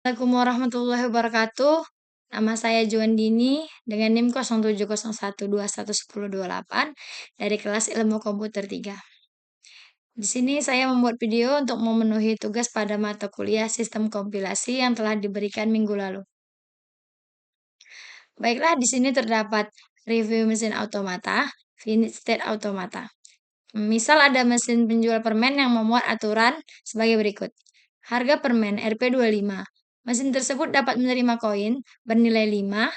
Assalamualaikum warahmatullahi wabarakatuh. Nama saya Juandini dengan NIM 0701211028 dari kelas Ilmu Komputer 3. Di sini saya membuat video untuk memenuhi tugas pada mata kuliah Sistem Kompilasi yang telah diberikan minggu lalu. Baiklah, di sini terdapat review mesin automata, finite state automata. Misal ada mesin penjual permen yang memuat aturan sebagai berikut. Harga permen Rp25. Mesin tersebut dapat menerima koin bernilai 5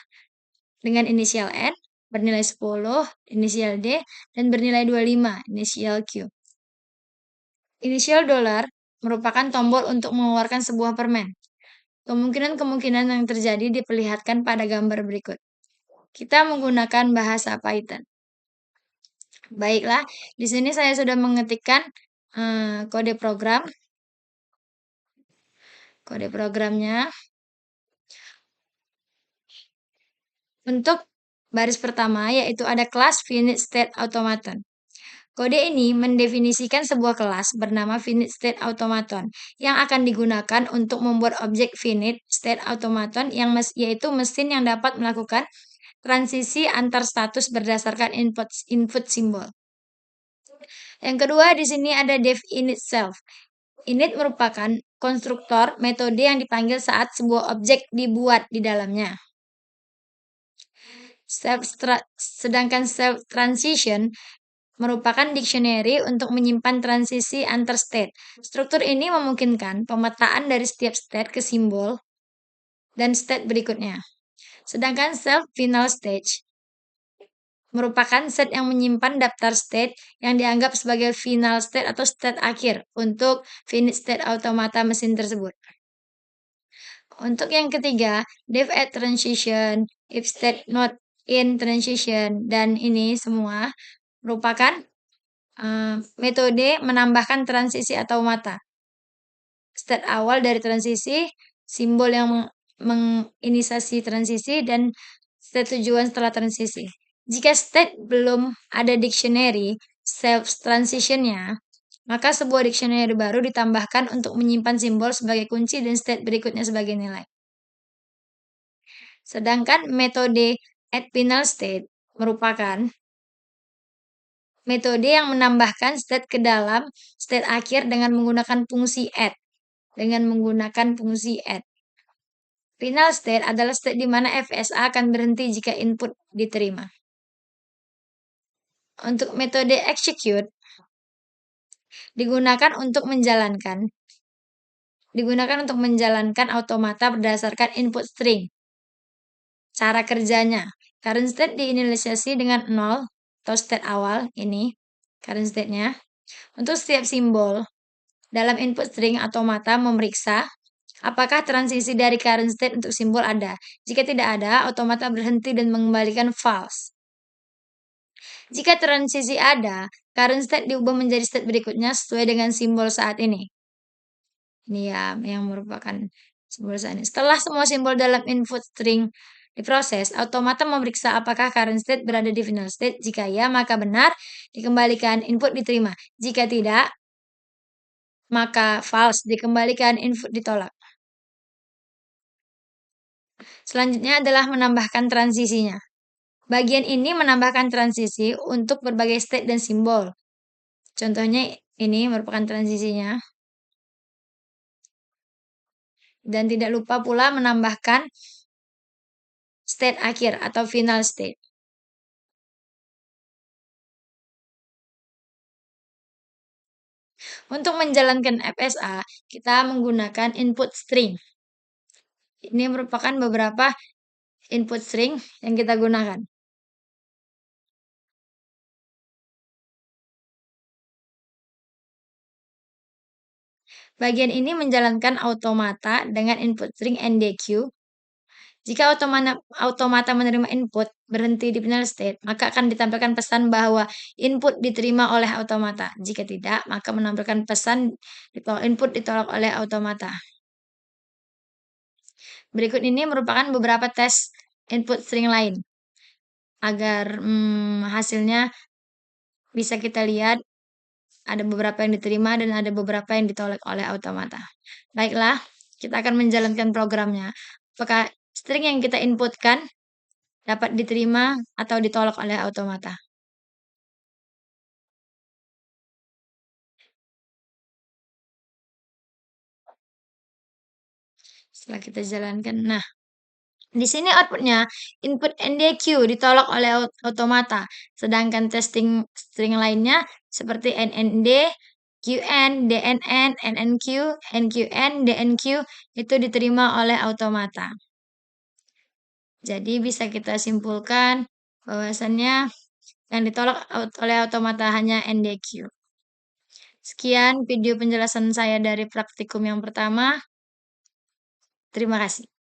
dengan inisial N, bernilai 10, inisial D, dan bernilai 25, inisial Q. Inisial dolar merupakan tombol untuk mengeluarkan sebuah permen. Kemungkinan-kemungkinan yang terjadi diperlihatkan pada gambar berikut. Kita menggunakan bahasa Python. Baiklah, di sini saya sudah mengetikkan kode program. Kode programnya. Untuk baris pertama, yaitu ada kelas finite state automaton. Kode ini mendefinisikan sebuah kelas bernama finite state automaton yang akan digunakan untuk membuat objek finite state automaton yaitu mesin yang dapat melakukan transisi antar status berdasarkan input simbol. Yang kedua, di sini ada def init self. Init merupakan konstruktor metode yang dipanggil saat sebuah objek dibuat di dalamnya. Sedangkan self transition merupakan dictionary untuk menyimpan transisi antar state. Struktur ini memungkinkan pemetaan dari setiap state ke simbol dan state berikutnya. Sedangkan self final stage merupakan set yang menyimpan daftar state yang dianggap sebagai final state atau state akhir untuk finite state automata mesin tersebut. Untuk yang ketiga, def at transition, if state not in transition, dan ini semua merupakan metode menambahkan transisi automata. State awal dari transisi, simbol yang menginisiasi transisi, dan state tujuan setelah transisi. Jika state belum ada dictionary self transition-nya, maka sebuah dictionary baru ditambahkan untuk menyimpan simbol sebagai kunci dan state berikutnya sebagai nilai. Sedangkan metode add final state merupakan metode yang menambahkan state ke dalam state akhir dengan menggunakan fungsi add. Final state adalah state di mana FSA akan berhenti jika input diterima. Untuk metode execute digunakan untuk menjalankan automata berdasarkan input string. Cara kerjanya, current state diinisialisasi dengan 0 atau state awal, ini current state-nya. Untuk setiap simbol dalam input string, automata memeriksa apakah transisi dari current state untuk simbol ada. Jika tidak ada, automata berhenti dan mengembalikan false. Jika transisi ada, current state diubah menjadi state berikutnya sesuai dengan simbol saat ini. Ini ya, yang merupakan simbol saat ini. Setelah semua simbol dalam input string diproses, automata memeriksa apakah current state berada di final state. Jika ya, maka benar, dikembalikan input diterima. Jika tidak, maka false, dikembalikan input ditolak. Selanjutnya adalah menambahkan transisinya. Bagian ini menambahkan transisi untuk berbagai state dan simbol. Contohnya ini merupakan transisinya. Dan tidak lupa pula menambahkan state akhir atau final state. Untuk menjalankan FSA, kita menggunakan input string. Ini merupakan beberapa input string yang kita gunakan. Bagian ini menjalankan automata dengan input string NDQ. Jika automata menerima input berhenti di final state, maka akan ditampilkan pesan bahwa input diterima oleh automata. Jika tidak, maka menampilkan pesan input ditolak oleh automata. Berikut ini merupakan beberapa tes input string lain. Agar hasilnya bisa kita lihat, ada beberapa yang diterima dan ada beberapa yang ditolak oleh automata. Baiklah, kita akan menjalankan programnya. Apakah string yang kita inputkan dapat diterima atau ditolak oleh automata. Setelah kita jalankan, nah di sini outputnya input NDQ ditolak oleh automata, sedangkan testing string lainnya seperti NND, QN, DNN, NNQ, NQN, DNQ itu diterima oleh automata. Jadi bisa kita simpulkan bahwasannya yang ditolak oleh automata hanya NDQ. Sekian video penjelasan saya dari praktikum yang pertama. Terima kasih.